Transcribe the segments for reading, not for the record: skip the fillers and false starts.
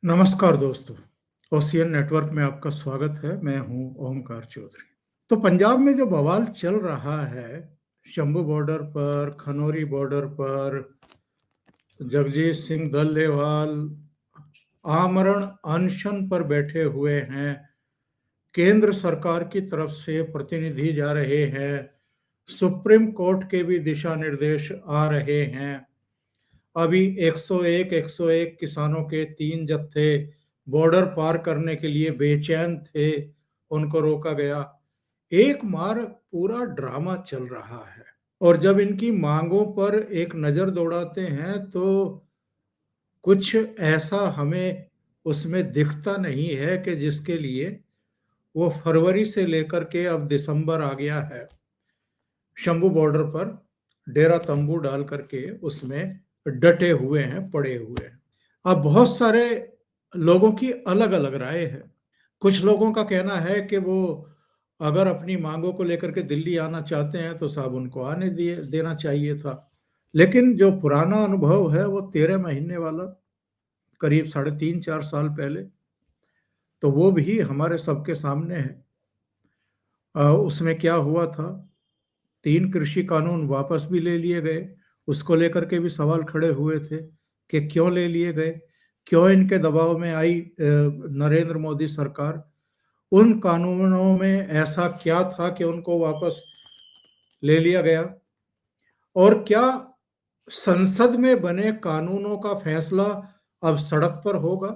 नमस्कार दोस्तों, ocean network में आपका स्वागत है। मैं हूं ओमकार चौधरी। तो पंजाब में जो बवाल चल रहा है, शंभू बॉर्डर पर, खनौरी बॉर्डर पर, जगजीत सिंह धल्लेवाल आमरण अनशन पर बैठे हुए हैं। केंद्र सरकार की तरफ से प्रतिनिधि जा रहे हैं, सुप्रीम कोर्ट के भी दिशा निर्देश आ रहे हैं। अभी 101 किसानों के 3 जत्थे बॉर्डर पार करने के लिए बेचैन थे, उनको रोका गया। एक मार पूरा ड्रामा चल रहा है और जब इनकी मांगों पर एक नजर दौड़ाते हैं तो कुछ ऐसा हमें उसमें दिखता नहीं है कि जिसके लिए वो फरवरी से लेकर के अब दिसंबर आ गया है, शंभू बॉर्डर पर डेरा तंबू डाल करके उसमें डटे हुए हैं, पड़े हुए हैं। अब बहुत सारे लोगों की अलग अलग राय है। कुछ लोगों का कहना है कि वो अगर अपनी मांगों को लेकर के दिल्ली आना चाहते हैं तो साहब उनको आने दिए देना चाहिए था। लेकिन जो पुराना अनुभव है वो 13 महीने वाला, करीब 3.5-4 साल पहले, तो वो भी हमारे सबके सामने है। उसमें क्या हुआ था, 3 कृषि कानून वापस भी ले लिए गए। उसको लेकर के भी सवाल खड़े हुए थे कि क्यों ले लिए गए, क्यों इनके दबाव में आई नरेंद्र मोदी सरकार। उन कानूनों में ऐसा क्या था कि उनको वापस ले लिया गया, और क्या संसद में बने कानूनों का फैसला अब सड़क पर होगा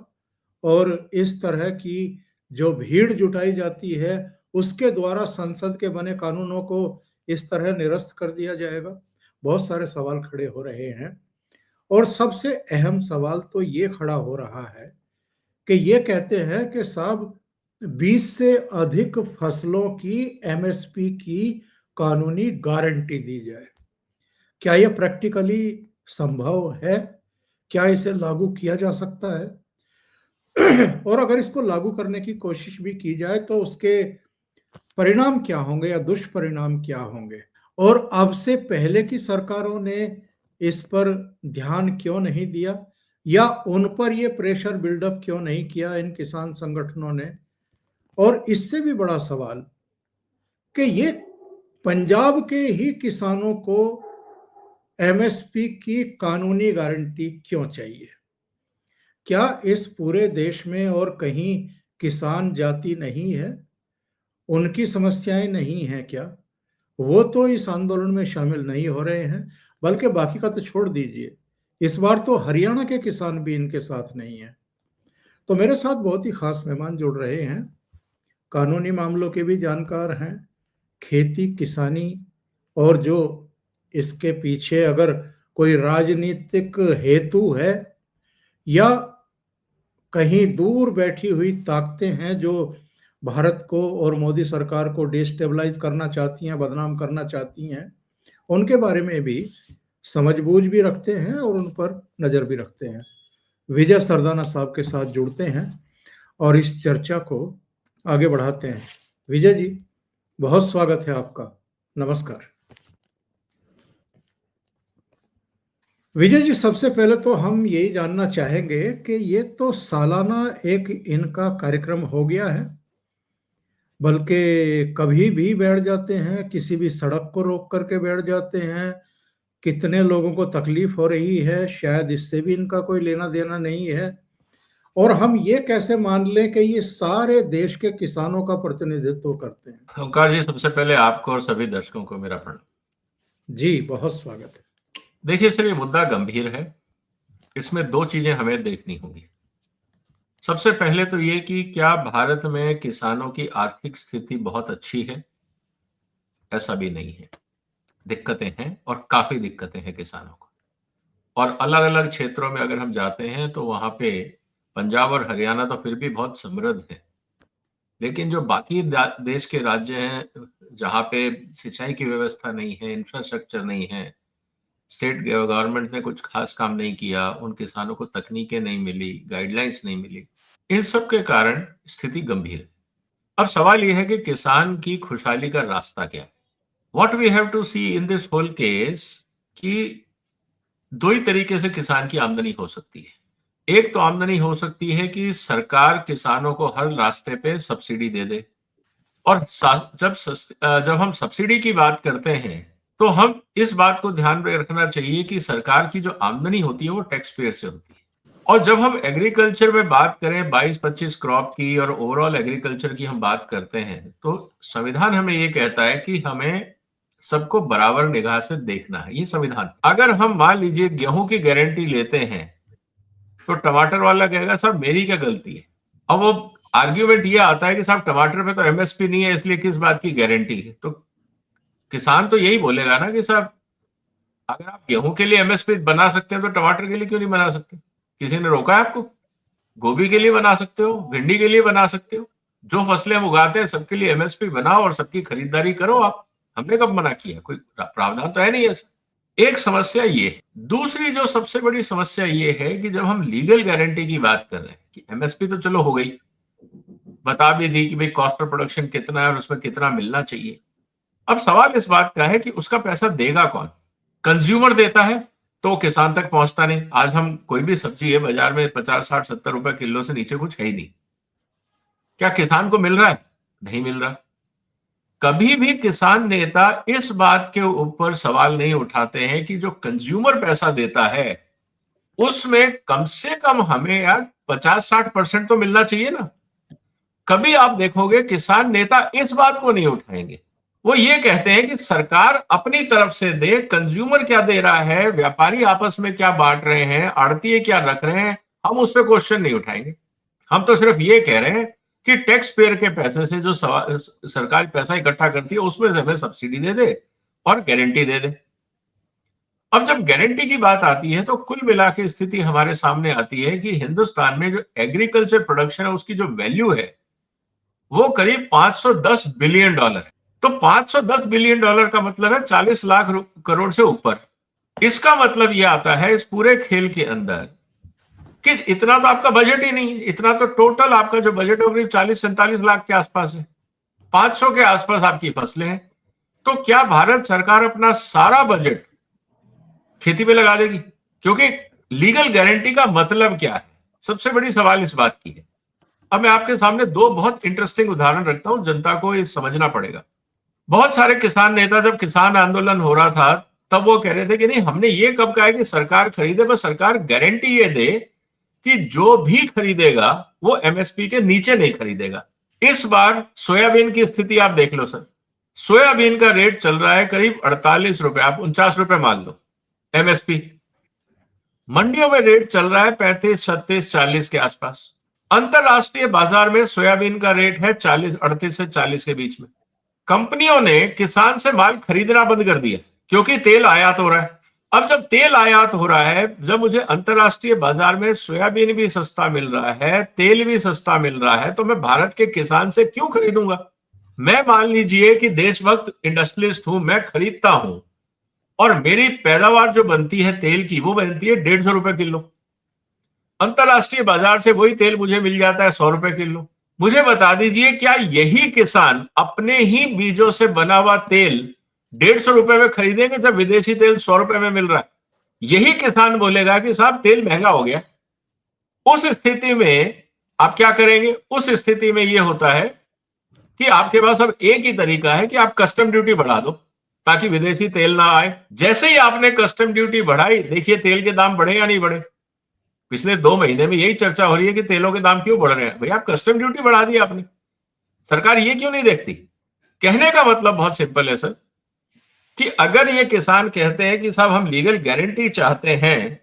और इस तरह की जो भीड़ जुटाई जाती है उसके द्वारा संसद के बने कानूनों को इस तरह निरस्त कर दिया जाएगा। बहुत सारे सवाल खड़े हो रहे हैं और सबसे अहम सवाल तो ये खड़ा हो रहा है कि ये कहते हैं कि साहब 20 से अधिक फसलों की एमएसपी की कानूनी गारंटी दी जाए। क्या यह प्रैक्टिकली संभव है? क्या इसे लागू किया जा सकता है? और अगर इसको लागू करने की कोशिश भी की जाए तो उसके परिणाम क्या होंगे या दुष्परिणाम क्या होंगे? और अब से पहले की सरकारों ने इस पर ध्यान क्यों नहीं दिया या उन पर ये प्रेशर बिल्डअप क्यों नहीं किया इन किसान संगठनों ने? और इससे भी बड़ा सवाल कि ये पंजाब के ही किसानों को एमएसपी की कानूनी गारंटी क्यों चाहिए? क्या इस पूरे देश में और कहीं किसान जाति नहीं है? उनकी समस्याएं नहीं हैं क्या? वो तो इस आंदोलन में शामिल नहीं हो रहे हैं, बल्कि बाकी का तो छोड़ दीजिए, इस बार तो हरियाणा के किसान भी इनके साथ नहीं है। तो मेरे साथ बहुत ही खास मेहमान जुड़ रहे हैं, कानूनी मामलों के भी जानकार हैं, खेती किसानी और जो इसके पीछे अगर कोई राजनीतिक हेतु है या कहीं दूर बैठी हुई ताकतें हैं जो भारत को और मोदी सरकार को डिस्टेबलाइज करना चाहती हैं, बदनाम करना चाहती हैं, उनके बारे में भी समझबूझ भी रखते हैं और उन पर नज़र भी रखते हैं। विजय सरदाना साहब के साथ जुड़ते हैं और इस चर्चा को आगे बढ़ाते हैं। विजय जी, बहुत स्वागत है आपका। नमस्कार। विजय जी, सबसे पहले तो हम यही जानना चाहेंगे कि ये तो सालाना एक इनका कार्यक्रम हो गया है, बल्कि कभी भी बैठ जाते हैं, किसी भी सड़क को रोक करके बैठ जाते हैं। कितने लोगों को तकलीफ हो रही है, शायद इससे भी इनका कोई लेना देना नहीं है। और हम ये कैसे मान लें कि ये सारे देश के किसानों का प्रतिनिधित्व करते हैं? ओंकार जी, सबसे पहले आपको और सभी दर्शकों को मेरा प्रणाम। जी, बहुत स्वागत है। देखिए सर, ये मुद्दा गंभीर है। इसमें 2 चीजें हमें देखनी होंगी। सबसे पहले तो ये कि क्या भारत में किसानों की आर्थिक स्थिति बहुत अच्छी है? ऐसा भी नहीं है। दिक्कतें हैं और काफ़ी दिक्कतें हैं किसानों को। और अलग-अलग क्षेत्रों में अगर हम जाते हैं तो वहाँ पे पंजाब और हरियाणा तो फिर भी बहुत समृद्ध है। लेकिन जो बाकी देश के राज्य हैं, जहाँ पे सिंचाई की व्यवस्था नहीं है, इंफ्रास्ट्रक्चर नहीं है, स्टेट गवर्नमेंट ने कुछ खास काम नहीं किया, उन किसानों को तकनीकें नहीं मिली, गाइडलाइंस नहीं मिली, इन सब के कारण स्थिति गंभीर है। अब सवाल यह है कि किसान की खुशहाली का रास्ता क्या है? What we have to see in this whole case कि 2 ही तरीके से किसान की आमदनी हो सकती है। एक तो आमदनी हो सकती है कि सरकार किसानों को हर रास्ते पे सब्सिडी दे दे, और जब हम सब्सिडी की बात करते हैं तो हम इस बात को ध्यान में रखना चाहिए कि सरकार की जो आमदनी होती है वो टैक्स पेयर से होती है। और जब हम एग्रीकल्चर में बात करें 22-25 क्रॉप की और ओवरऑल एग्रीकल्चर की हम बात करते हैं, तो संविधान हमें ये कहता है कि हमें सबको बराबर निगाह से देखना है, ये संविधान। अगर हम मान लीजिए गेहूं की गारंटी लेते हैं तो टमाटर वाला कहेगा साहब मेरी क्या गलती है। अब वो आर्ग्यूमेंट ये आता है कि साहब टमाटर पे तो एमएसपी नहीं है इसलिए किस बात की गारंटी है। तो किसान तो यही बोलेगा ना कि साहब अगर आप गेहूं के लिए एमएसपी बना सकते हैं तो टमाटर के लिए क्यों नहीं बना सकते? किसी ने रोका है आपको? गोभी के लिए बना सकते हो, भिंडी के लिए बना सकते हो, जो फसलें हम उगाते हैं सबके लिए एमएसपी बनाओ और सबकी खरीदारी करो आप। हमने कब मना किया? कोई प्रावधान तो है नहीं ऐसा। एक समस्या ये है। दूसरी जो सबसे बड़ी समस्या ये है कि जब हम लीगल गारंटी की बात कर रहे हैं कि एमएसपी तो चलो हो गई, बता भी दी कि भाई कॉस्ट ऑफ प्रोडक्शन कितना है और उसमें कितना मिलना चाहिए। अब सवाल इस बात का है कि उसका पैसा देगा कौन? कंज्यूमर देता है तो किसान तक पहुंचता नहीं। आज हम कोई भी सब्जी है बाजार में 50-60-70 रुपए किलो से नीचे कुछ है ही नहीं। क्या किसान को मिल रहा है? नहीं मिल रहा। कभी भी किसान नेता इस बात के ऊपर सवाल नहीं उठाते हैं कि जो कंज्यूमर पैसा देता है उसमें कम से कम हमें यार 50-60% तो मिलना चाहिए ना। कभी आप देखोगे किसान नेता इस बात को नहीं उठाएंगे। वो ये कहते हैं कि सरकार अपनी तरफ से दे, कंज्यूमर क्या दे रहा है, व्यापारी आपस में क्या बांट रहे हैं, आड़तीये क्या रख रहे हैं, हम उस पर क्वेश्चन नहीं उठाएंगे। हम तो सिर्फ ये कह रहे हैं कि टैक्स पेयर के पैसे से जो सरकार पैसा इकट्ठा करती है उसमें से हमें सब्सिडी दे दे और गारंटी दे दे। अब जब गारंटी की बात आती है तो कुल मिला के स्थिति हमारे सामने आती है कि हिंदुस्तान में जो एग्रीकल्चर प्रोडक्शन है उसकी जो वैल्यू है वो करीब $510 बिलियन है। तो $510 बिलियन का मतलब है 40 लाख करोड़ से ऊपर। इसका मतलब यह आता है इस पूरे खेल के अंदर कि इतना तो आपका बजट ही नहीं है। इतना तो टोटल आपका जो बजट है करीब 40-47 लाख के आसपास है। 500 के आसपास आपकी फसलें हैं। तो क्या भारत सरकार अपना सारा बजट खेती पे लगा देगी? क्योंकि लीगल गारंटी का मतलब क्या है, सबसे बड़ी सवाल इस बात की है। अब मैं आपके सामने दो बहुत इंटरेस्टिंग उदाहरण रखता हूं, जनता को ये समझना पड़ेगा। बहुत सारे किसान नेता जब किसान आंदोलन हो रहा था तब वो कह रहे थे कि नहीं हमने ये कब कहा है कि सरकार खरीदे, बस सरकार गारंटी ये दे कि जो भी खरीदेगा वो एमएसपी के नीचे नहीं खरीदेगा। इस बार सोयाबीन की स्थिति आप देख लो सर। सोयाबीन का रेट चल रहा है करीब 48 रुपए, आप 49 रुपए मान लो एमएसपी। मंडियों में रेट चल रहा है 35, 36, 40 के आसपास। अंतरराष्ट्रीय बाजार में सोयाबीन का रेट है 38 से 40 के बीच में। कंपनियों ने किसान से माल खरीदना बंद कर दिया क्योंकि तेल आयात हो रहा है। अब जब तेल आयात हो रहा है, जब मुझे अंतरराष्ट्रीय बाजार में सोयाबीन भी सस्ता मिल रहा है, तेल भी सस्ता मिल रहा है, तो मैं भारत के किसान से क्यों खरीदूंगा? मैं मान लीजिए कि देशभक्त इंडस्ट्रियलिस्ट हूं, मैं खरीदता हूं और मेरी पैदावार जो बनती है तेल की वो बनती है 150 रुपए किलो। अंतरराष्ट्रीय बाजार से वही तेल मुझे मिल जाता है 100 रुपए किलो। मुझे बता दीजिए क्या यही किसान अपने ही बीजों से बना हुआ तेल 150 रुपए में खरीदेंगे जब विदेशी तेल 100 रुपए में मिल रहा है? यही किसान बोलेगा कि साहब तेल महंगा हो गया। उस स्थिति में आप क्या करेंगे? उस स्थिति में यह होता है कि आपके पास अब एक ही तरीका है कि आप कस्टम ड्यूटी बढ़ा दो ताकि विदेशी तेल ना आए। जैसे ही आपने कस्टम ड्यूटी बढ़ाई, देखिए तेल के दाम बढ़े या नहीं बढ़े। पिछले 2 महीने में यही चर्चा हो रही है कि तेलों के दाम क्यों बढ़ रहे हैं। भैया आप कस्टम ड्यूटी बढ़ा दी आपने, सरकार ये क्यों नहीं देखती? कहने का मतलब बहुत सिंपल है सर कि अगर ये किसान कहते हैं कि साहब हम लीगल गारंटी चाहते हैं,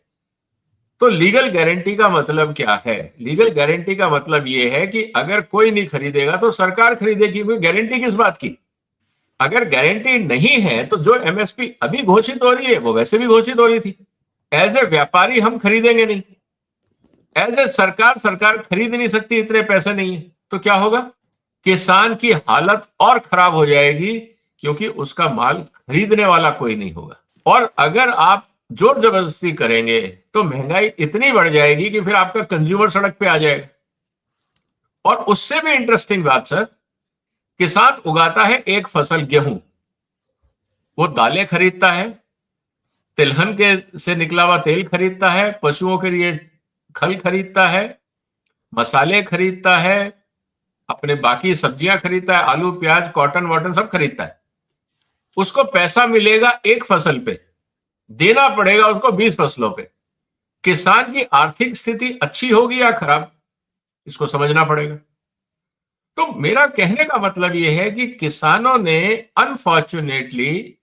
तो लीगल गारंटी का मतलब क्या है? लीगल गारंटी का मतलब ये है कि अगर कोई नहीं खरीदेगा तो सरकार खरीदेगी। गारंटी किस बात की? अगर गारंटी नहीं है तो जो एमएसपी अभी घोषित हो रही है वो वैसे भी घोषित हो रही थी। एज ए व्यापारी हम खरीदेंगे नहीं, एज ए सरकार, सरकार खरीद नहीं सकती, इतने पैसे नहीं है। तो क्या होगा? किसान की हालत और खराब हो जाएगी क्योंकि उसका माल खरीदने वाला कोई नहीं होगा। और अगर आप जोर जबरदस्ती करेंगे तो महंगाई इतनी बढ़ जाएगी कि फिर आपका कंज्यूमर सड़क पे आ जाएगा। और उससे भी इंटरेस्टिंग बात सर, किसान उगाता है एक फसल गेहूं, वो दालें खरीदता है, तिलहन के से निकला हुआ तेल खरीदता है, पशुओं के लिए खल खरीदता है, मसाले खरीदता है, अपने बाकी सब्जियां खरीदता है, आलू प्याज कॉटन वॉटन सब खरीदता है। उसको पैसा मिलेगा एक फसल पे, देना पड़ेगा उसको 20 फसलों पे। किसान की आर्थिक स्थिति अच्छी होगी या खराब, इसको समझना पड़ेगा। तो मेरा कहने का मतलब यह है कि किसानों ने अनफॉर्चुनेटली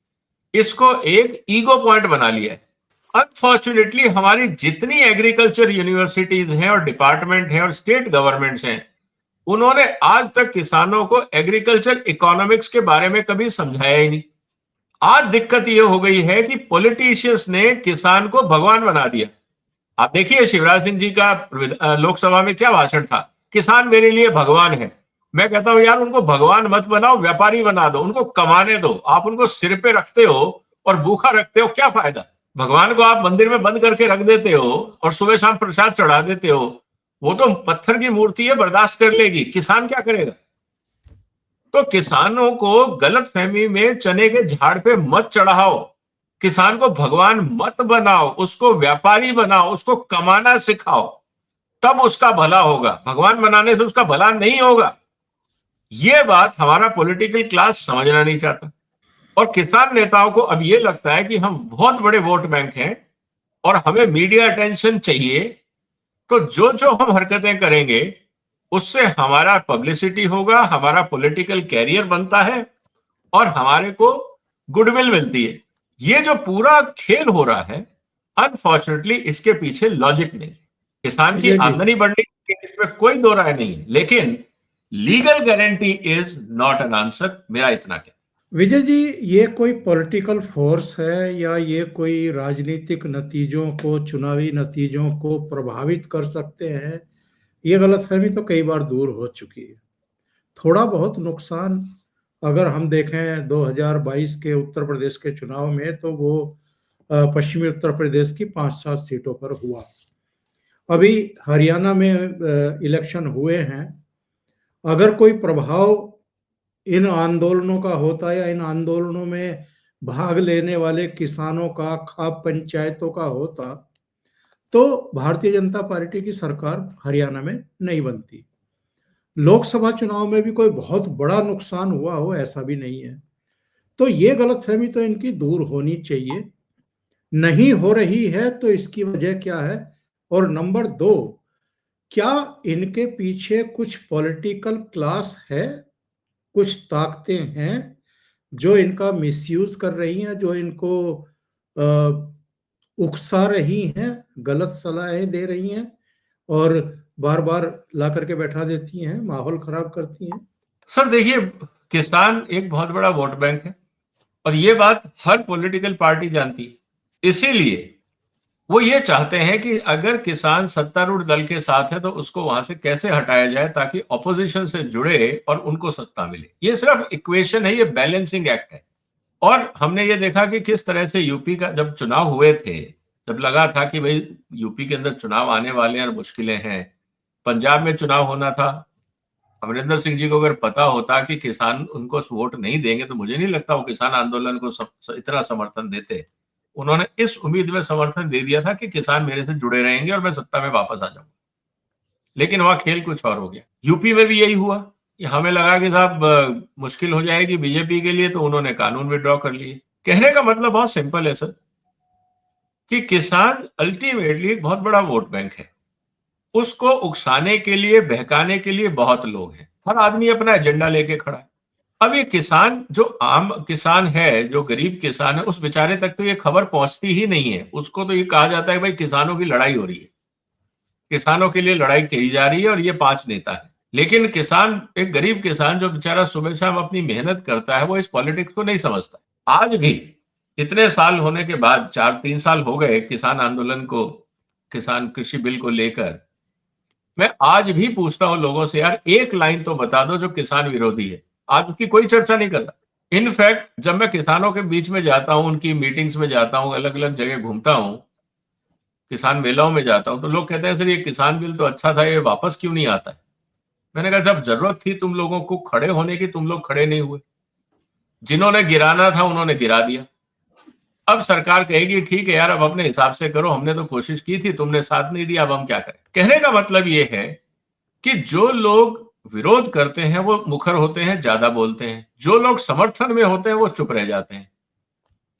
इसको एक ईगो पॉइंट बना लिया है। अनफॉर्चुनेटली हमारी जितनी एग्रीकल्चर यूनिवर्सिटीज हैं और डिपार्टमेंट हैं और स्टेट गवर्नमेंट्स हैं, उन्होंने आज तक किसानों को एग्रीकल्चर इकोनॉमिक्स के बारे में कभी समझाया ही नहीं। आज दिक्कत यह हो गई है कि पॉलिटिशियंस ने किसान को भगवान बना दिया। आप देखिए शिवराज सिंह जी का लोकसभा में क्या भाषण था, किसान मेरे लिए भगवान है। मैं कहता हूं यार उनको भगवान मत बनाओ, व्यापारी बना दो, उनको कमाने दो। आप उनको सिर पे रखते हो और भूखा रखते हो, क्या फायदा। भगवान को आप मंदिर में बंद करके रख देते हो और सुबह शाम प्रसाद चढ़ा देते हो, वो तो पत्थर की मूर्ति है, बर्दाश्त कर लेगी, किसान क्या करेगा। तो किसानों को गलतफहमी में चने के झाड़ पे मत चढ़ाओ, किसान को भगवान मत बनाओ, उसको व्यापारी बनाओ, उसको कमाना सिखाओ, तब उसका भला होगा। भगवान बनाने से उसका भला नहीं होगा। यह बात हमारा पॉलिटिकल क्लास समझना नहीं चाहता और किसान नेताओं को अब यह लगता है कि हम बहुत बड़े वोट बैंक हैं और हमें मीडिया अटेंशन चाहिए, तो जो जो हम हरकतें करेंगे उससे हमारा पब्लिसिटी होगा, हमारा पॉलिटिकल कैरियर बनता है और हमारे को गुडविल मिलती है। ये जो पूरा खेल हो रहा है, अनफॉर्चुनेटली इसके पीछे लॉजिक नहीं। किसान की विजय जी, आमदनी बढ़नी चाहिए, इसमें कोई दो राय नहीं है, लेकिन legal guarantee is not an answer. मेरा इतना क्या। विजय जी, ये कोई पॉलिटिकल फोर्स है या ये कोई राजनीतिक नतीजों को, चुनावी नतीजों को प्रभावित कर सकते हैं, ये गलतफहमी तो कई बार दूर हो चुकी है। थोड़ा बहुत नुकसान अगर हम देखें 2022 के उत्तर प्रदेश के चुनाव में, तो वो पश्चिमी उत्तर प्रदेश की 5-7 सीटों पर हुआ। अभी हरियाणा में इलेक्शन हुए हैं। अगर कोई प्रभाव इन आंदोलनों का होता या इन आंदोलनों में भाग लेने वाले किसानों का, खाप पंचायतों का होता, तो भारतीय जनता पार्टी की सरकार हरियाणा में नहीं बनती। लोकसभा चुनाव में भी कोई बहुत बड़ा नुकसान हुआ हो ऐसा भी नहीं है। तो ये गलतफहमी तो इनकी दूर होनी चाहिए। नहीं हो रही है तो इसकी वजह क्या है? और नंबर दो, क्या इनके पीछे कुछ पॉलिटिकल क्लास है, कुछ ताकतें हैं जो इनका मिसयूज कर रही हैं, जो इनको उकसा रही हैं, गलत सलाहें दे रही हैं और बार बार ला करके बैठा देती हैं, माहौल खराब करती हैं? सर देखिए, किसान एक बहुत बड़ा वोट बैंक है और ये बात हर पॉलिटिकल पार्टी जानती है। इसीलिए वो ये चाहते हैं कि अगर किसान सत्तारूढ़ दल के साथ है तो उसको वहां से कैसे हटाया जाए ताकि ऑपोजिशन से जुड़े और उनको सत्ता मिले। ये सिर्फ इक्वेशन है, ये बैलेंसिंग एक्ट है। और हमने ये देखा कि किस तरह से यूपी का जब चुनाव हुए थे, जब लगा था कि भाई यूपी के अंदर चुनाव आने वाले हैं और मुश्किलें हैं, पंजाब में चुनाव होना था। अमरिंदर सिंह जी को अगर पता होता कि किसान उनको वोट नहीं देंगे तो मुझे नहीं लगता वो किसान आंदोलन को इतना समर्थन देते। उन्होंने इस उम्मीद में समर्थन दे दिया था कि किसान मेरे से जुड़े रहेंगे और मैं सत्ता में वापस आ जाऊंगा। लेकिन वहां खेल कुछ और हो गया। यूपी में भी यही हुआ कि हमें लगा कि साहब मुश्किल हो जाएगी बीजेपी के लिए, तो उन्होंने कानून विड्रॉ कर लिए। कहने का मतलब बहुत सिंपल है सर, कि किसान अल्टीमेटली एक बहुत बड़ा वोट बैंक है। उसको उकसाने के लिए, बहकाने के लिए बहुत लोग हैं। हर आदमी अपना एजेंडा लेके खड़ा है। अब ये किसान, जो आम किसान है, जो गरीब किसान है, उस बेचारे तक तो ये खबर पहुंचती ही नहीं है। उसको तो ये कहा जाता है भाई किसानों की लड़ाई हो रही है, किसानों के लिए लड़ाई की जा रही है और ये 5 नेता है। लेकिन किसान, एक गरीब किसान जो बेचारा सुबह शाम अपनी मेहनत करता है, वो इस पॉलिटिक्स को नहीं समझता। आज भी इतने साल होने के बाद, 4-3 साल हो गए किसान आंदोलन को, किसान कृषि बिल को लेकर, मैं आज भी पूछता हूं लोगों से, यार एक लाइन तो बता दो जो किसान विरोधी है। आज उसकी कोई चर्चा नहीं कर रहा। इनफैक्ट जब मैं किसानों के बीच में जाता हूं, उनकी मीटिंग्स में जाता हूं, अलग अलग जगह घूमता हूं, किसान मेलाओं में जाता हूं, तो लोग कहते हैं सर ये किसान बिल तो अच्छा था, ये वापस क्यों नहीं आता है। मैंने कहा जब जरूरत थी तुम लोगों को खड़े होने की, तुम लोग खड़े नहीं हुए। जिन्होंने गिराना था उन्होंने गिरा दिया। अब सरकार कहेगी ठीक है यार, अब अपने हिसाब से करो, हमने तो कोशिश की थी, तुमने साथ नहीं दिया, अब हम क्या करें। कहने का मतलब ये है कि जो लोग विरोध करते हैं वो मुखर होते हैं, ज्यादा बोलते हैं, जो लोग समर्थन में होते हैं वो चुप रह जाते हैं।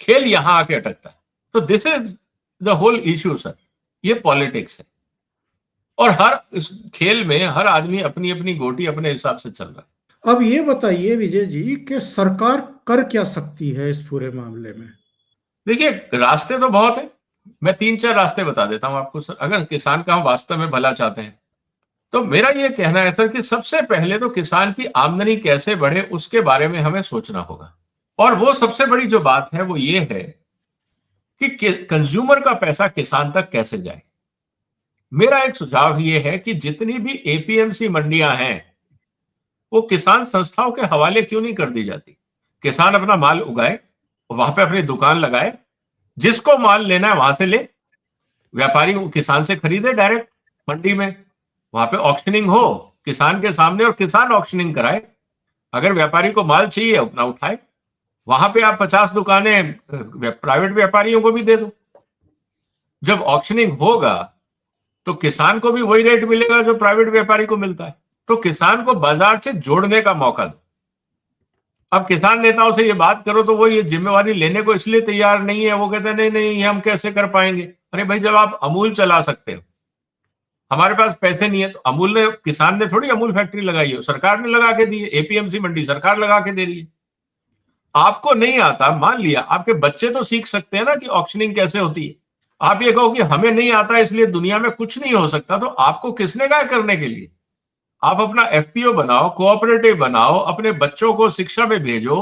खेल यहां आके अटकता है। तो this is the whole issue sir, ये पॉलिटिक्स है। और हर इस खेल में हर आदमी अपनी अपनी गोटी अपने हिसाब से चल रहा है। अब ये बताइए विजय जी कि सरकार कर क्या सकती है इस पूरे मामले में? देखिए, रास्ते तो बहुत है। मैं 3-4 रास्ते बता देता हूं आपको सर, अगर किसान का हम वास्तव में भला चाहते हैं। तो मेरा ये कहना है सर कि सबसे पहले तो किसान की आमदनी कैसे बढ़े उसके बारे में हमें सोचना होगा। और वो सबसे बड़ी जो बात है वो ये है कि कंज्यूमर का पैसा किसान तक कैसे जाए। मेरा एक सुझाव ये है कि जितनी भी एपीएमसी मंडियां हैं वो किसान संस्थाओं के हवाले क्यों नहीं कर दी जाती। किसान अपना माल उगाए, वहां पे अपनी दुकान लगाए, जिसको माल लेना है वहां से ले, व्यापारी किसान से खरीदे डायरेक्ट मंडी में, वहां पे ऑक्शनिंग हो किसान के सामने और किसान ऑक्शनिंग कराए। अगर व्यापारी को माल चाहिए अपना उठाए, वहां पे आप 50 दुकानें प्राइवेट व्यापारियों को भी दे दो। जब ऑक्शनिंग होगा तो किसान को भी वही रेट मिलेगा जो प्राइवेट व्यापारी को मिलता है। तो किसान को बाजार से जोड़ने का मौका दो। अब किसान नेताओं से ये बात करो तो वो ये जिम्मेवारी लेने को इसलिए तैयार नहीं है, वो कहते हैं नहीं नहीं ये हम कैसे कर पाएंगे। अरे भाई, जब आप अमूल चला सकते हो, हमारे पास पैसे नहीं है, तो अमूल ने, किसान ने थोड़ी अमूल फैक्ट्री लगाई है, सरकार ने लगा के दी है। एपीएमसी मंडी सरकार लगा के दे रही है। आपको नहीं आता, मान लिया, आपके बच्चे तो सीख सकते हैं ना कि ऑक्शनिंग कैसे होती है। आप ये कहो कि हमें नहीं आता इसलिए दुनिया में कुछ नहीं हो सकता, तो आपको किसने कहा करने के लिए। आप अपना एफपीओ बनाओ, कोऑपरेटिव बनाओ, अपने बच्चों को शिक्षा में भेजो।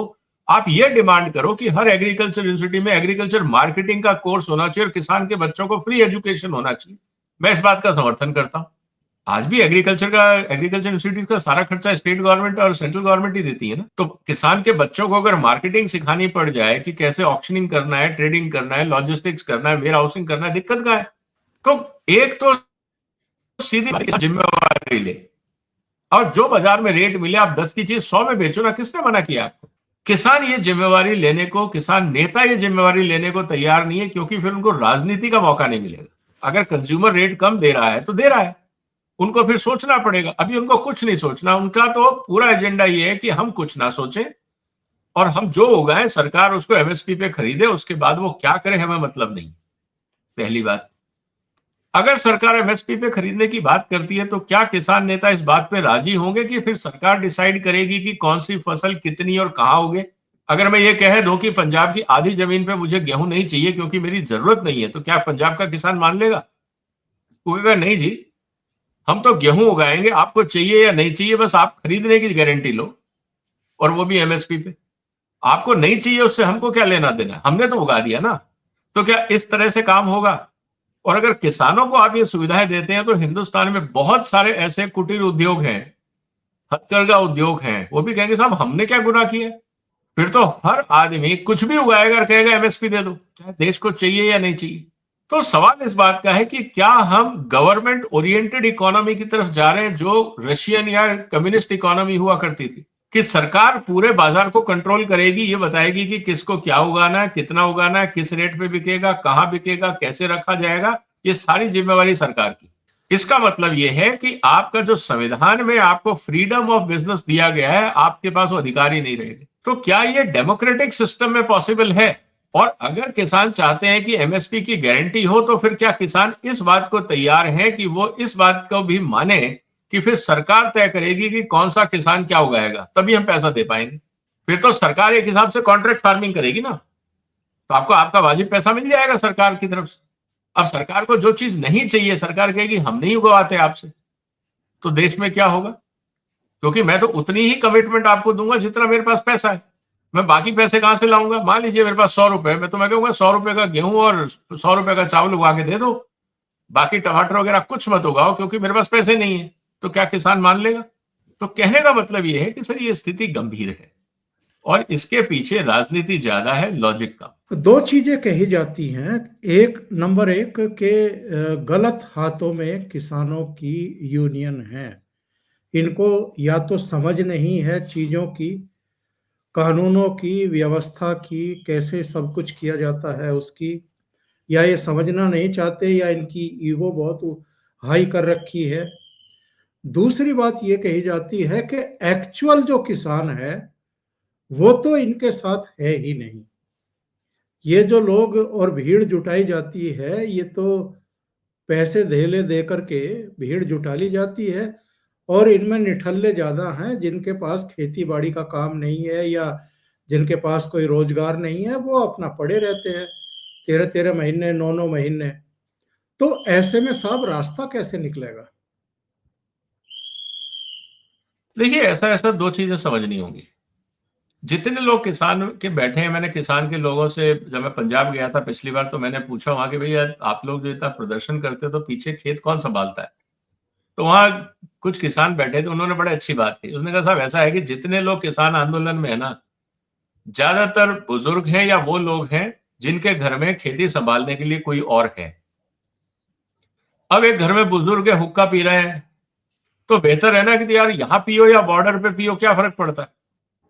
आप ये डिमांड करो कि हर एग्रीकल्चर यूनिवर्सिटी में एग्रीकल्चर मार्केटिंग का कोर्स होना चाहिए और किसान के बच्चों को फ्री एजुकेशन होना चाहिए। मैं इस बात का समर्थन करता हूं। आज भी एग्रीकल्चर यूनिवर्सिटीज का सारा खर्चा स्टेट गवर्नमेंट और सेंट्रल गवर्नमेंट ही देती है ना। तो किसान के बच्चों को अगर मार्केटिंग सिखानी पड़ जाए कि कैसे ऑक्शनिंग करना है, ट्रेडिंग करना है, लॉजिस्टिक्स करना है, वेयर हाउसिंग करना है, दिक्कत क्या है। तो एक तो सीधी जिम्मेवारी ले, और जो बाजार में रेट मिले आप 10 की चीज 100 में बेचो ना, किसने मना किया आपको। किसान ये जिम्मेवारी लेने को, किसान नेता ये जिम्मेवारी लेने को तैयार नहीं है, क्योंकि फिर उनको राजनीति का मौका नहीं मिलेगा। अगर कंज्यूमर रेट कम दे रहा है तो दे रहा है, उनको फिर सोचना पड़ेगा। अभी उनको कुछ नहीं सोचना, उनका तो पूरा एजेंडा ये है कि हम कुछ ना सोचें और हम जो उगाएं सरकार उसको एमएसपी पे खरीदे, उसके बाद वो क्या करे हमें मतलब नहीं। पहली बात, अगर सरकार एमएसपी पे खरीदने की बात करती है तो क्या किसान नेता इस बात पे राजी होंगे कि फिर सरकार डिसाइड करेगी कि कौन सी फसल कितनी और कहां उगे। अगर मैं ये कह दूं कि पंजाब की आधी जमीन पे मुझे गेहूं नहीं चाहिए क्योंकि मेरी जरूरत नहीं है, तो क्या पंजाब का किसान मान लेगा? वो कहेगा नहीं जी, हम तो गेहूं उगाएंगे, आपको चाहिए या नहीं चाहिए बस आप खरीदने की गारंटी लो, और वो भी एमएसपी पे। आपको नहीं चाहिए उससे हमको क्या लेना देना, हमने तो उगा दिया ना। तो क्या इस तरह से काम होगा? और अगर किसानों को आप ये सुविधाएं देते हैं तो हिंदुस्तान में बहुत सारे ऐसे कुटीर उद्योग हैं, हथकरघा उद्योग हैं, वो भी कहेंगे साहब हमने क्या गुनाह किया। फिर तो हर आदमी कुछ भी उगाएगा और कहेगा एमएसपी दे दो, चाहे देश को चाहिए या नहीं चाहिए। तो सवाल इस बात का है कि क्या हम गवर्नमेंट ओरिएंटेड इकोनॉमी की तरफ जा रहे हैं, जो रशियन या कम्युनिस्ट इकोनॉमी हुआ करती थी, कि सरकार पूरे बाजार को कंट्रोल करेगी, ये बताएगी कि किसको क्या उगाना है, कितना उगाना है, किस रेट पे बिकेगा, कहां बिकेगा, कैसे रखा जाएगा, ये सारी जिम्मेवारी सरकार की। इसका मतलब यह है कि आपका जो संविधान में आपको फ्रीडम ऑफ बिजनेस दिया गया है, आपके पास वो अधिकार ही नहीं रहेगा। तो क्या ये डेमोक्रेटिक सिस्टम में पॉसिबल है? और अगर किसान चाहते हैं कि एमएसपी की गारंटी हो, तो फिर क्या किसान इस बात को तैयार है कि वो इस बात को भी माने कि फिर सरकार तय करेगी कि कौन सा किसान क्या उगाएगा, तभी हम पैसा दे पाएंगे। फिर तो सरकार एक हिसाब से कॉन्ट्रैक्ट फार्मिंग करेगी ना, तो आपको आपका वाजिब पैसा मिल जाएगा सरकार की तरफ से। अब सरकार को जो चीज नहीं चाहिए, सरकार कहेगी हम नहीं उगवाते आपसे, तो देश में क्या होगा? क्योंकि मैं तो उतनी ही कमिटमेंट आपको दूंगा जितना मेरे पास पैसा है। मैं बाकी पैसे कहां से लाऊंगा? मान लीजिए मेरे पास 100 रुपए, मैं तो मैं कहूंगा 100 रुपए का गेहूं और 100 रुपए का चावल उगा के दे दो, बाकी टमाटर वगैरह कुछ मत उगाओ क्योंकि मेरे पास पैसे नहीं है। तो क्या किसान मान लेगा? तो कहने का मतलब यह है कि सर ये स्थिति गंभीर है और इसके पीछे राजनीति ज्यादा है, लॉजिक कम। दो चीजें कही जाती हैं। एक, नंबर एक के गलत हाथों में किसानों की यूनियन है। इनको या तो समझ नहीं है चीजों की, कानूनों की, व्यवस्था की, कैसे सब कुछ किया जाता है उसकी, या ये समझना नहीं चाहते, या इनकी ईगो बहुत हाई कर रखी है। दूसरी बात ये कही जाती है कि एक्चुअल जो किसान है वो तो इनके साथ है ही नहीं। ये जो लोग और भीड़ जुटाई जाती है, ये तो पैसे धेले दे करके भीड़ जुटा ली जाती है, और इनमें निठल्ले ज्यादा हैं जिनके पास खेती बाड़ी का काम नहीं है या जिनके पास कोई रोजगार नहीं है, वो अपना पड़े रहते हैं 13-13 महीने, 9-9 महीने। तो ऐसे में साहब रास्ता कैसे निकलेगा? देखिए, ऐसा ऐसा दो चीजें समझनी होंगी। जितने लोग किसान के बैठे हैं, मैंने किसान के लोगों से, जब मैं पंजाब गया था पिछली बार, तो मैंने पूछा वहां के, भैया आप लोग जो इतना प्रदर्शन करते हो तो पीछे खेत कौन संभालता है? तो वहां कुछ किसान बैठे थे, उन्होंने बड़े अच्छी बात की। उसने कहा, साहब ऐसा है कि जितने लोग किसान आंदोलन में है ना, ज्यादातर बुजुर्ग हैं या वो लोग हैं जिनके घर में खेती संभालने के लिए कोई और है। अब एक घर में बुजुर्ग है, हुक्का पी रहे हैं, तो बेहतर है ना कि यार यहाँ पियो या बॉर्डर पे पियो, क्या फर्क पड़ता है?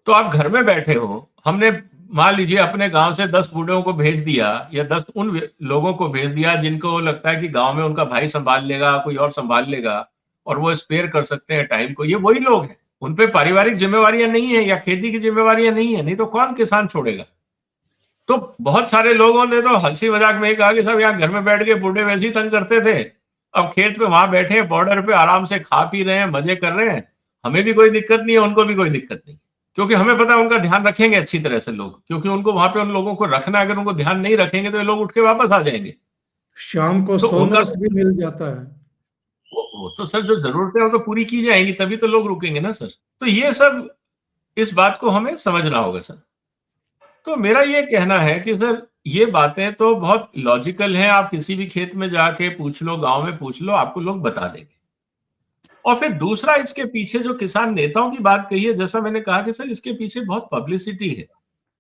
तो आप घर में बैठे हो, हमने मान लीजिए अपने गांव से 10 बूढ़ों को भेज दिया, या 10 उन लोगों को भेज दिया जिनको लगता है कि गांव में उनका भाई संभाल लेगा, कोई और संभाल लेगा, और वो स्पेयर कर सकते हैं टाइम को। ये वही लोग हैं, उन पे पारिवारिक जिम्मेवारियां नहीं है या खेती की जिम्मेवारियां नहीं है, नहीं तो कौन किसान छोड़ेगा? तो बहुत सारे लोगों ने तो हंसी मजाक में ही कहा कि साहब यहाँ घर में बैठ के बूढ़े वैसे ही तंग करते थे, अब खेत पे वहां बैठे हैं, बॉर्डर पे आराम से खा पी रहे हैं, मजे कर रहे हैं, हमें भी कोई दिक्कत नहीं है, उनको भी कोई दिक्कत नहीं, क्योंकि हमें पता है उनका ध्यान रखेंगे अच्छी तरह से लोग, क्योंकि उनको वहां पे उन लोगों को रखना, अगर उनको ध्यान नहीं रखेंगे तो ये लोग उठ के वापस आ जाएंगे। शाम को तो उनका सोमरस भी मिल जाता है। वो तो सर, जो जरूरतें हैं वो तो पूरी की जाएंगी, तभी तो लोग रुकेंगे ना सर। तो ये सब, इस बात को हमें समझना होगा सर। तो मेरा ये कहना है कि सर, ये बातें तो बहुत लॉजिकल हैं, आप किसी भी खेत में जाके पूछ लो, गांव में पूछ लो, आपको लोग बता देंगे। और फिर दूसरा, इसके पीछे जो किसान नेताओं की बात कही है, जैसा मैंने कहा कि सर इसके पीछे बहुत पब्लिसिटी है,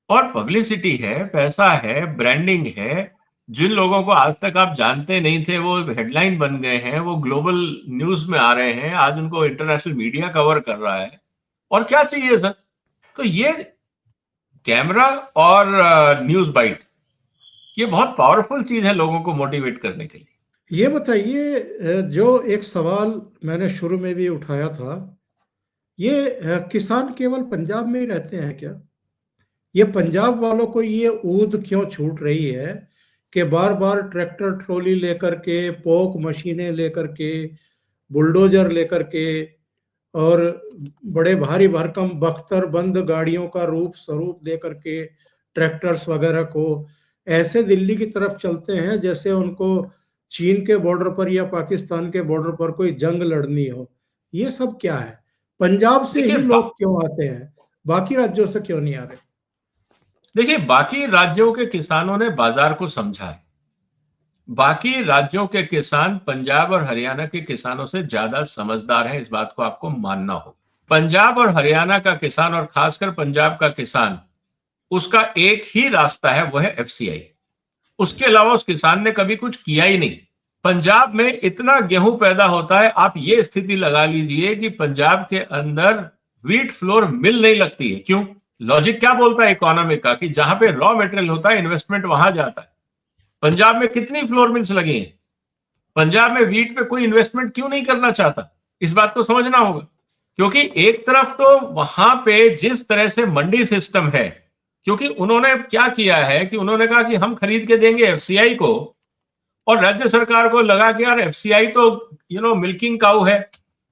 और पब्लिसिटी है, पैसा है, ब्रांडिंग है। जिन लोगों को आज तक आप जानते नहीं थे, वो हेडलाइन बन गए हैं, वो ग्लोबल न्यूज में आ रहे हैं, आज उनको इंटरनेशनल मीडिया कवर कर रहा है। और क्या चाहिए सर? तो ये कैमरा और न्यूज बाइट, ये बहुत पावरफुल चीज है लोगों को मोटिवेट करने के लिए। ये बताइए, जो एक सवाल मैंने शुरू में भी उठाया था, ये किसान केवल पंजाब में ही रहते हैं क्या? ये पंजाब वालों को ये ऊद क्यों छूट रही है कि बार बार ट्रैक्टर ट्रॉली लेकर के, पोक मशीनें लेकर के, बुलडोजर लेकर के, और बड़े भारी भरकम बख्तर बंद गाड़ियों का रूप स्वरूप दे करके ट्रैक्टर्स वगैरह को ऐसे दिल्ली की तरफ चलते हैं जैसे उनको चीन के बॉर्डर पर या पाकिस्तान के बॉर्डर पर कोई जंग लड़नी हो। ये सब क्या है? पंजाब से देखिए ही लोग क्यों आते हैं, बाकी राज्यों से क्यों नहीं आ रहे? देखिए, बाकी राज्यों के किसानों ने बाजार को समझा है। बाकी राज्यों के किसान पंजाब और हरियाणा के किसानों से ज्यादा समझदार हैं, इस बात को आपको मानना होगा। पंजाब और हरियाणा का किसान, और खासकर पंजाब का किसान, उसका एक ही रास्ता है, वो है एफसीआई। उसके अलावा उस किसान ने कभी कुछ किया ही नहीं। पंजाब में इतना गेहूं पैदा होता है, आप ये स्थिति लगा लीजिए कि पंजाब के अंदर व्हीट फ्लोर मिल नहीं लगती है। क्यों? लॉजिक क्या बोलता है इकोनॉमी का, कि जहां पे रॉ मटेरियल होता है, इन्वेस्टमेंट वहां जाता है। पंजाब में कितनी फ्लोर मिल्स लगी हैं? पंजाब में व्हीट पे कोई इन्वेस्टमेंट क्यों नहीं करना चाहता? इस बात को समझना होगा। क्योंकि एक तरफ तो वहां पे जिस तरह से मंडी सिस्टम है, क्योंकि उन्होंने क्या किया है कि उन्होंने कहा कि हम खरीद के देंगे एफसीआई को, और राज्य सरकार को लगा कि यार एफसीआई तो मिल्किंग काऊ है,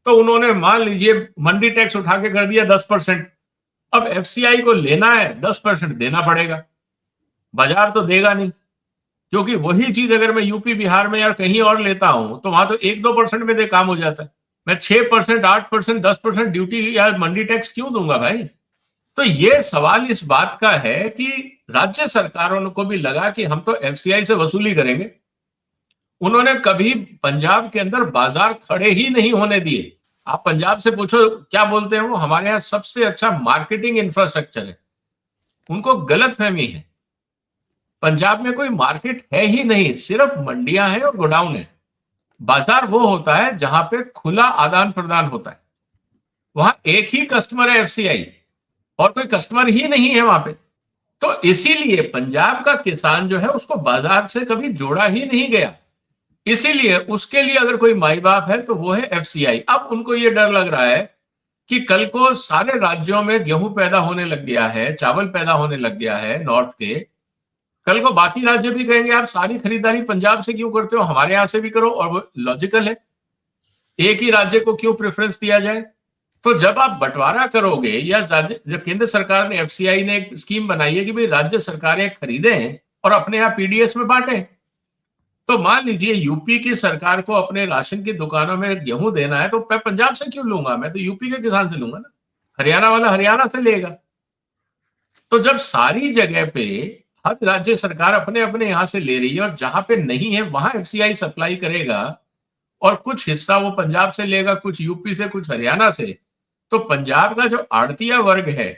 तो उन्होंने मान लीजिए मंडी टैक्स उठा के कर दिया 10%। अब एफसीआई को लेना है, 10% देना पड़ेगा, बाजार तो देगा नहीं। क्योंकि वही चीज अगर मैं यूपी बिहार में या कहीं और लेता हूं, तो वहां तो 1-2% में दे काम हो जाता है। मैं 6%, 8%, 10% ड्यूटी या मंडी टैक्स क्यों दूंगा भाई? तो ये सवाल इस बात का है कि राज्य सरकारों को भी लगा कि हम तो एफसीआई से वसूली करेंगे। उन्होंने कभी पंजाब के अंदर बाजार खड़े ही नहीं होने दिए। आप पंजाब से पूछो क्या बोलते हैं वो, हमारे यहां सबसे अच्छा मार्केटिंग इंफ्रास्ट्रक्चर है। उनको गलत फहमी है। पंजाब में कोई मार्केट है ही नहीं, सिर्फ मंडियां हैं और गोडाउन है। बाजार वो होता है जहां पे खुला आदान प्रदान होता है। वहां एक ही कस्टमर है, एफसीआई। और कोई कस्टमर ही नहीं है वहां पे। तो इसीलिए पंजाब का किसान जो है उसको बाजार से कभी जोड़ा ही नहीं गया। इसीलिए उसके लिए अगर कोई माई बाप है तो वो है एफसीआई। अब उनको ये डर लग रहा है कि कल को सारे राज्यों में गेहूं पैदा होने लग गया है, चावल पैदा होने लग गया है नॉर्थ के, कल को बाकी राज्य भी कहेंगे आप सारी खरीदारी पंजाब से क्यों करते हो, हमारे यहां से भी करो। और वो लॉजिकल है, एक ही राज्य को क्यों प्रेफरेंस दिया जाए। तो जब आप बंटवारा करोगे, या जब केंद्र सरकार ने, एफसीआई ने एक स्कीम बनाई है कि भाई राज्य सरकारें खरीदें और अपने यहाँ पीडीएस में बांटें, तो मान लीजिए यूपी की सरकार को अपने राशन की दुकानों में गेहूं देना है, तो मैं पंजाब से क्यों लूंगा, मैं तो यूपी के किसान से लूंगा ना, हरियाणा वाला हरियाणा से लेगा। तो जब सारी जगह पे हर राज्य सरकार अपने अपने यहां से ले रही है और जहां पे नहीं है वहां एफसीआई सप्लाई करेगा, और कुछ हिस्सा वो पंजाब से लेगा, कुछ यूपी से, कुछ हरियाणा से, तो पंजाब का जो आड़तिया वर्ग है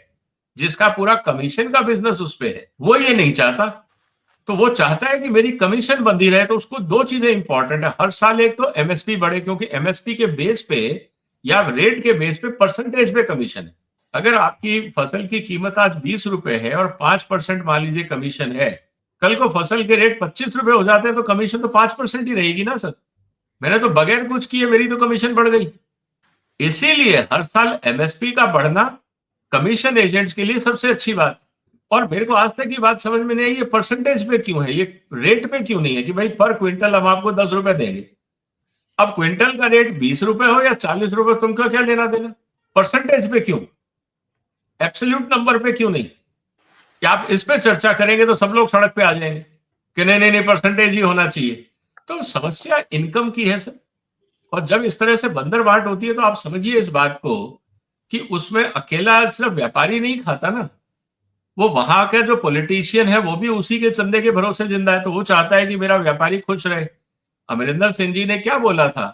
जिसका पूरा कमीशन का बिजनेस उस पे है, वो ये नहीं चाहता। तो वो चाहता है कि मेरी कमीशन बंधी रहे। तो उसको दो चीजें इंपॉर्टेंट है हर साल, एक तो एमएसपी बढ़े, क्योंकि एमएसपी के बेस पे या रेट के बेस पे परसेंटेज पे कमीशन है। अगर आपकी फसल की कीमत आज 20 रुपए है और 5% मान लीजिए कमीशन है, कल को फसल के रेट 25 रुपए हो जाते हैं तो कमीशन तो 5% ही रहेगी ना सर। मैंने तो बगैर कुछ किए मेरी तो कमीशन बढ़ गई। इसीलिए हर साल एमएसपी का बढ़ना कमीशन एजेंट्स के लिए सबसे अच्छी बात। और मेरे को आज तक ये बात समझ में नहीं आई, ये परसेंटेज पे क्यों है, ये रेट पे क्यों नहीं है कि भाई पर क्विंटल हम आपको 10 रुपए देंगे। अब क्विंटल का रेट 20 रुपए हो या 40 रुपए, तुमका क्या लेना देना, परसेंटेज पे क्यों, एब्सोल्यूट नंबर पे क्यों नहीं। कि आप इस पे चर्चा करेंगे तो सब लोग सड़क पे आ जाएंगे कि नहीं नहीं नहीं परसेंटेज ही होना चाहिए। तो समस्या इनकम की है सर। और जब इस तरह से बंदर बांट होती है तो आप समझिए इस बात को कि उसमें अकेला सिर्फ व्यापारी नहीं खाता ना, वो वहां का जो पॉलिटिशियन है वो भी उसी के चंदे के भरोसे जिंदा है। तो वो चाहता है कि मेरा व्यापारी खुश रहे। अमरिंदर सिंह जी ने क्या बोला था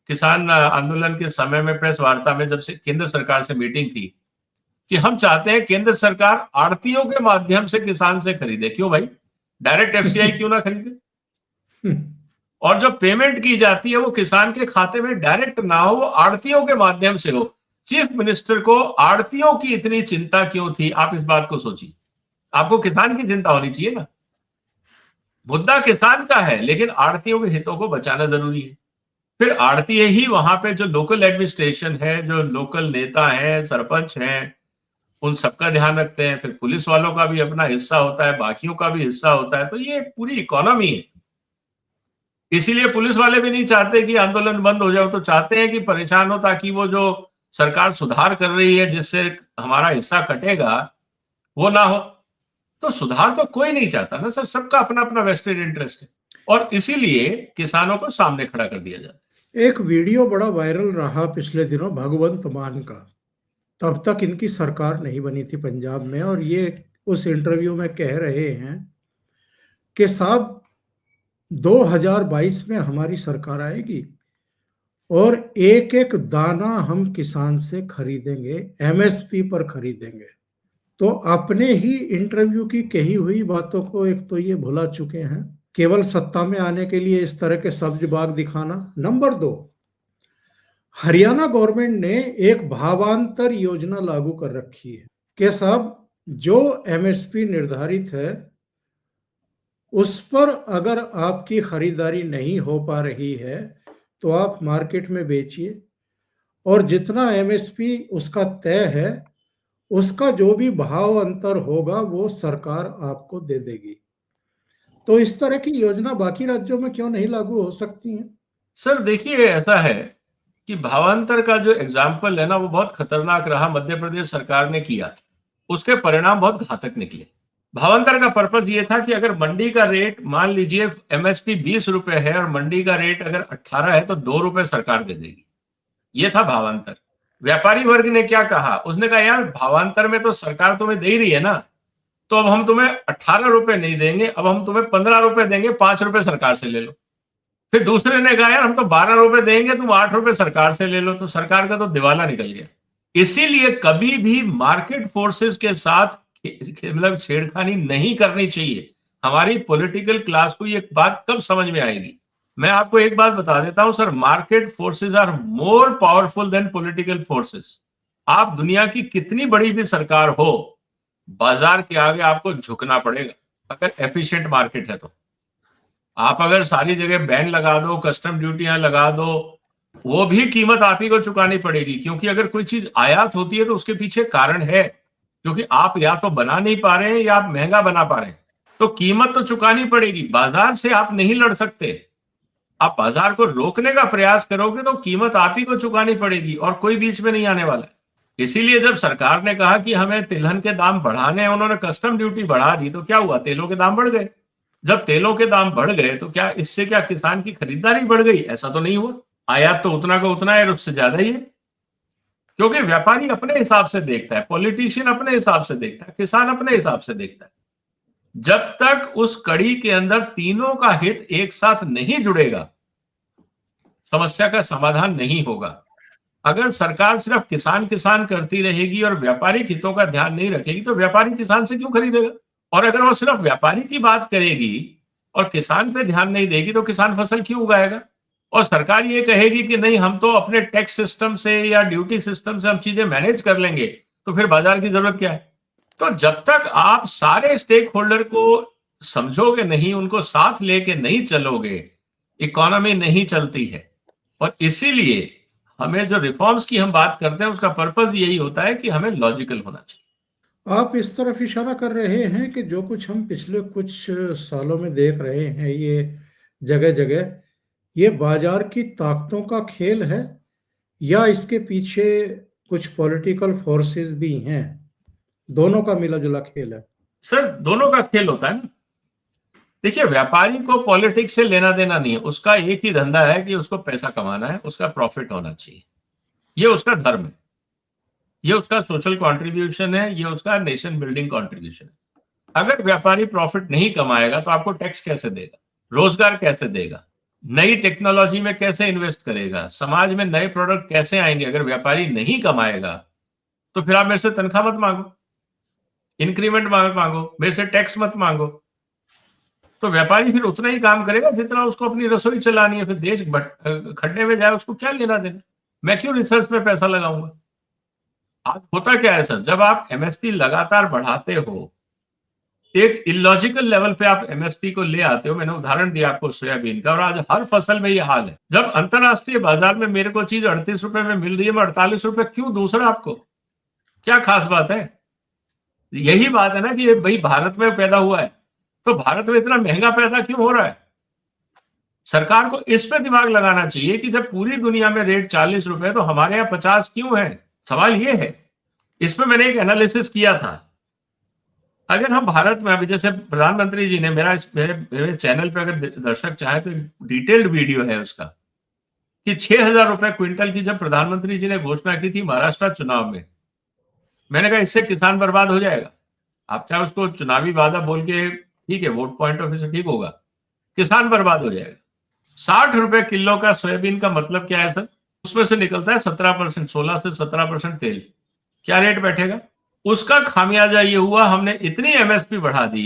किसान आंदोलन के समय में प्रेस वार्ता में, जब से केंद्र सरकार से मीटिंग थी, कि हम चाहते हैं केंद्र सरकार आड़तियों के माध्यम से किसान से खरीदे। क्यों भाई, डायरेक्ट एफसीआई क्यों ना खरीदे। और जो पेमेंट की जाती है वो किसान के खाते में डायरेक्ट ना हो, वो आड़तियों के माध्यम से हो। चीफ मिनिस्टर को आड़तियों की इतनी चिंता क्यों थी, आप इस बात को सोचिए। आपको किसान की चिंता होनी चाहिए ना, मुद्दा किसान का है लेकिन आड़तियों के हितों को बचाना जरूरी है। फिर आड़ती ही वहां पे जो लोकल एडमिनिस्ट्रेशन है, जो लोकल नेता है, सरपंच हैं, उन सबका ध्यान रखते हैं। फिर पुलिस वालों का भी अपना हिस्सा होता है, बाकियों का भी हिस्सा होता है। तो ये पूरी इकोनॉमी है। इसीलिए पुलिस वाले भी नहीं चाहते कि आंदोलन बंद हो जाए, तो चाहते हैं कि परेशान हो, ताकि वो जो सरकार सुधार कर रही है जिससे हमारा हिस्सा कटेगा वो ना हो। तो सुधार तो कोई नहीं चाहता ना सर, सबका अपना अपना वेस्टेड इंटरेस्ट है, और इसीलिए किसानों को सामने खड़ा कर दिया जाता है। एक वीडियो बड़ा वायरल रहा पिछले दिनों भगवंत मान का, तब तक इनकी सरकार नहीं बनी थी पंजाब में, और ये उस इंटरव्यू में कह रहे हैं कि साहब 2022 में हमारी सरकार आएगी और एक एक दाना हम किसान से खरीदेंगे, एमएसपी पर खरीदेंगे। तो अपने ही इंटरव्यू की कही हुई बातों को एक तो ये भुला चुके हैं, केवल सत्ता में आने के लिए इस तरह के सब्ज बाग दिखाना। नंबर 2, हरियाणा गवर्नमेंट ने एक भावांतर योजना लागू कर रखी है कि साहब जो एमएसपी निर्धारित है उस पर अगर आपकी खरीदारी नहीं हो पा रही है तो आप मार्केट में बेचिए, और जितना एमएसपी उसका तय है उसका जो भी भाव अंतर होगा वो सरकार आपको दे देगी। तो इस तरह की योजना बाकी राज्यों में क्यों नहीं लागू हो सकती है? सर देखिए, ऐसा है कि भावांतर का जो एग्जाम्पल है ना वो बहुत खतरनाक रहा, मध्य प्रदेश सरकार ने किया, उसके परिणाम बहुत घातक निकले। भावांतर का पर्पज ये था कि अगर मंडी का रेट मान लीजिए एमएसपी 20 रुपए है और मंडी का रेट अगर 18 है तो 2 रुपए सरकार दे देगी। ये था भावांतर। व्यापारी वर्ग ने क्या कहा, उसने कहा यार भावांतर में तो सरकार तुम्हें दे रही है ना, तो अब हम तुम्हें 18 रुपए नहीं देंगे, अब हम तुम्हें 15 रुपए देंगे, 5 रुपए सरकार से ले लो। फिर दूसरे ने कहा यार हम तो 12 रुपए देंगे, तुम 8 रुपए सरकार से ले लो। तो सरकार का तो दिवाला निकल गया। इसीलिए कभी भी मार्केट फोर्सेस के साथ मतलब छेड़खानी नहीं करनी चाहिए। हमारी पॉलिटिकल क्लास को ये बात कब समझ में आएगी। मैं आपको एक बात बता देता हूं sir, market forces are more powerful than political forces. आप दुनिया की कितनी बड़ी भी सरकार हो, बाजार के आगे आपको झुकना पड़ेगा अगर एफिशिएंट मार्केट है तो। आप अगर सारी जगह बैन लगा दो, कस्टम ड्यूटियां लगा दो, वो भी कीमत आप ही को चुकानी पड़ेगी, क्योंकि अगर कोई चीज आयात होती है तो उसके पीछे कारण है, क्योंकि आप या तो बना नहीं पा रहे हैं या आप महंगा बना पा रहे हैं, तो कीमत तो चुकानी पड़ेगी। बाजार से आप नहीं लड़ सकते। आप बाजार को रोकने का प्रयास करोगे तो कीमत आप ही को चुकानी पड़ेगी और कोई बीच में नहीं आने वाला है। इसीलिए जब सरकार ने कहा कि हमें तिलहन के दाम बढ़ाने हैं, उन्होंने कस्टम ड्यूटी बढ़ा दी, तो क्या हुआ? तेलों के दाम बढ़ गए। जब तेलों के दाम बढ़ गए तो क्या इससे क्या किसान की खरीदारी बढ़ गई? ऐसा तो नहीं हुआ। आयात तो उतना का उतना है और उससे ज्यादा ही है, क्योंकि व्यापारी अपने हिसाब से देखता है, पॉलिटिशियन अपने हिसाब से देखता है, किसान अपने हिसाब से देखता है। जब तक उस कड़ी के अंदर तीनों का हित एक साथ नहीं जुड़ेगा, समस्या का समाधान नहीं होगा। अगर सरकार सिर्फ किसान किसान करती रहेगी और व्यापारिक हितों का ध्यान नहीं रखेगी, तो व्यापारी किसान से क्यों खरीदेगा? और अगर वो सिर्फ व्यापारी की बात करेगी और किसान पे ध्यान नहीं देगी, तो किसान फसल क्यों उगाएगा? और सरकार ये कहेगी कि नहीं, हम तो अपने टैक्स सिस्टम से या ड्यूटी सिस्टम से हम चीजें मैनेज कर लेंगे, तो फिर बाजार की जरूरत क्या है? तो जब तक आप सारे स्टेक होल्डर को समझोगे नहीं, उनको साथ लेके नहीं चलोगे, इकोनॉमी नहीं चलती है। और इसीलिए हमें जो रिफॉर्म्स की हम बात करते हैं, उसका पर्पस यही होता है कि हमें लॉजिकल होना चाहिए। आप इस तरफ इशारा कर रहे हैं कि जो कुछ हम पिछले कुछ सालों में देख रहे हैं, ये जगह जगह ये बाजार की ताकतों का खेल है, या इसके पीछे कुछ पॉलिटिकल फोर्सेस भी हैं? दोनों का मिला जुला खेल है। सर, दोनों का खेल होता है ना। देखिए, व्यापारी को पॉलिटिक्स से लेना देना नहीं है, उसका एक ही धंधा है कि उसको पैसा कमाना है, उसका प्रॉफिट होना चाहिए। ये उसका धर्म है, ये उसका सोशल कंट्रीब्यूशन है, ये उसका नेशन बिल्डिंग कंट्रीब्यूशन है। अगर व्यापारी प्रॉफिट नहीं कमाएगा तो आपको टैक्स कैसे देगा? रोजगार कैसे देगा? नई टेक्नोलॉजी में कैसे इन्वेस्ट करेगा? समाज में नए प्रोडक्ट कैसे आएंगे? अगर व्यापारी नहीं कमाएगा तो फिर आप मेरे से तनख्वाह मत मांगो, इंक्रीमेंट मांगो, मेरे से टैक्स मत मांगो। तो व्यापारी फिर उतना ही काम करेगा जितना उसको अपनी रसोई चलानी है। फिर देश खड्डे में जाए, उसको क्या लेना देना? मैं क्यों रिसर्च में पैसा लगाऊंगा? आज होता क्या है सर, जब आप एमएसपी लगातार बढ़ाते हो, एक इलॉजिकल लेवल पे आप एमएसपी को ले आते हो। मैंने उदाहरण दिया आपको सोयाबीन का, और आज हर फसल में ये हाल है। जब अंतरराष्ट्रीय बाजार में मेरे को चीज 38 रुपए में मिल रही है, मैं 48 रुपए क्यों दूं सर आपको? क्या खास बात है? यही बात है ना कि ये भाई भारत में पैदा हुआ है, तो भारत में इतना महंगा पैदा क्यों हो रहा है? सरकार को इस पे दिमाग लगाना चाहिए कि जब पूरी दुनिया में रेट 40 रुपए, तो हमारे यहाँ 50 क्यों है? सवाल ये है। इस पे मैंने एक एनालिसिस किया था। अगर हम भारत में, अभी जैसे प्रधानमंत्री जी ने, मेरे चैनल पे अगर दर्शक चाहे तो डिटेल्ड वीडियो है उसका, कि 6,000 रुपए क्विंटल की जब प्रधानमंत्री जी ने घोषणा की थी महाराष्ट्र चुनाव में, मैंने कहा इससे किसान बर्बाद हो जाएगा। आप चाहे उसको चुनावी वादा बोल के, ठीक है, वोट पॉइंट ऑफ व्यू से ठीक होगा, किसान बर्बाद हो जाएगा। 60 रुपए किलो का सोयाबीन का मतलब क्या है सर? उसमें से निकलता है 17%, 16 से 17% तेल। क्या रेट बैठेगा? उसका खामियाजा ये हुआ, हमने इतनी एमएसपी बढ़ा दी,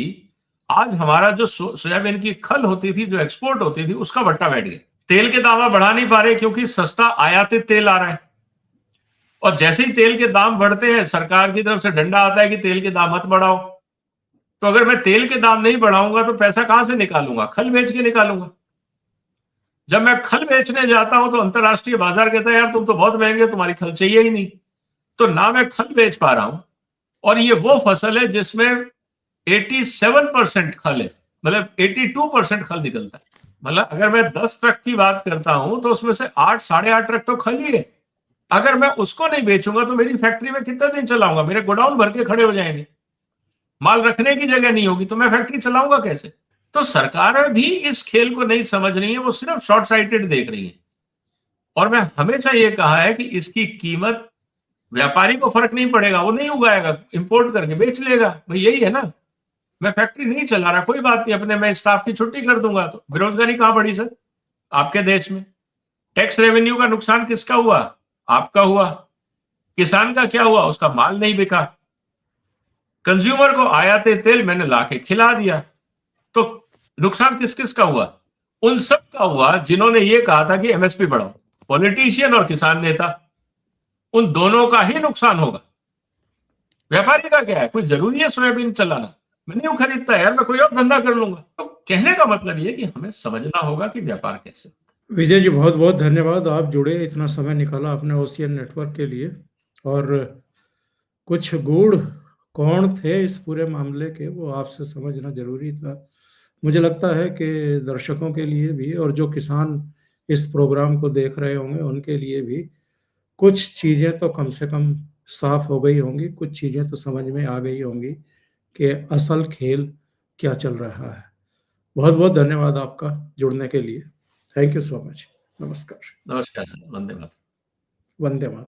आज हमारा जो सोयाबीन की खल होती थी, जो एक्सपोर्ट होती थी, उसका भट्टा बैठ गया। तेल के दाम बढ़ा नहीं पा रहे क्योंकि सस्ता आयातित तेल आ रहा है। और जैसे ही तेल के दाम बढ़ते हैं, सरकार की तरफ से डंडा आता है कि तेल के दाम मत बढ़ाओ। तो अगर मैं तेल के दाम नहीं बढ़ाऊंगा तो पैसा कहां से निकालूंगा? खल बेच के निकालूंगा। जब मैं खल बेचने जाता हूं तो अंतरराष्ट्रीय बाजार कहता है यार तुम तो बहुत महंगे, तुम्हारी खल चाहिए ही नहीं। तो ना मैं खल बेच पा रहा हूं, और ये वो फसल है जिसमें 87% खल है, मतलब 82% खल निकलता है। मतलब अगर मैं 10 ट्रक की बात करता हूं तो उसमें से 8, 8.5 ट्रक तो खल ही है। अगर मैं उसको नहीं बेचूंगा तो मेरी फैक्ट्री में कितना दिन चलाऊंगा? मेरे गोडाउन भर के खड़े हो जाएंगे, माल रखने की जगह नहीं होगी, तो मैं फैक्ट्री चलाऊंगा कैसे? तो सरकारें भी इस खेल को नहीं समझ रही है, वो सिर्फ शॉर्ट साइटेड देख रही है। और मैं हमेशा ये कहा है कि इसकी कीमत व्यापारी को फर्क नहीं पड़ेगा, वो नहीं उगाएगा, इंपोर्ट करके बेच लेगा। भाई यही है ना। मैं फैक्ट्री नहीं चला रहा, कोई बात नहीं, अपने मैं स्टाफ की छुट्टी कर दूंगा। तो बेरोजगारी कहां बढ़ी सर आपके देश में? टैक्स रेवेन्यू का नुकसान किसका हुआ? आपका हुआ। किसान का क्या हुआ? उसका माल नहीं बिका। कंज्यूमर को आयाते तेल मैंने लाके खिला दिया। तो नुकसान किस किस का हुआ? उन सब का हुआ जिन्होंने ये कहा था कि एमएसपी बढ़ाओ, पॉलिटिशियन और किसान नेता। उन दोनों का ही नुकसान होगा। व्यापारी का क्या है, कोई जरूरी है सोयाबीन चलाना, मैं नहीं खरीदता यार, मैं कोई और धंधा कर लूंगा। तो कहने का मतलब ये कि हमें समझना होगा कि व्यापार कैसे। विजय जी बहुत बहुत धन्यवाद, आप जुड़े, इतना समय निकाला आपने ओशियन नेटवर्क के लिए। और कुछ गूढ़ कौन थे इस पूरे मामले के, वो आपसे समझना जरूरी था। मुझे लगता है कि दर्शकों के लिए भी और जो किसान इस प्रोग्राम को देख रहे होंगे उनके लिए भी कुछ चीज़ें तो कम से कम साफ हो गई होंगी, कुछ चीज़ें तो समझ में आ गई होंगी कि असल खेल क्या चल रहा है। बहुत बहुत धन्यवाद आपका जुड़ने के लिए। Thank you so much. नमस्कार। नमस्कार सर, वंदे मातरम। वंदे मातरम।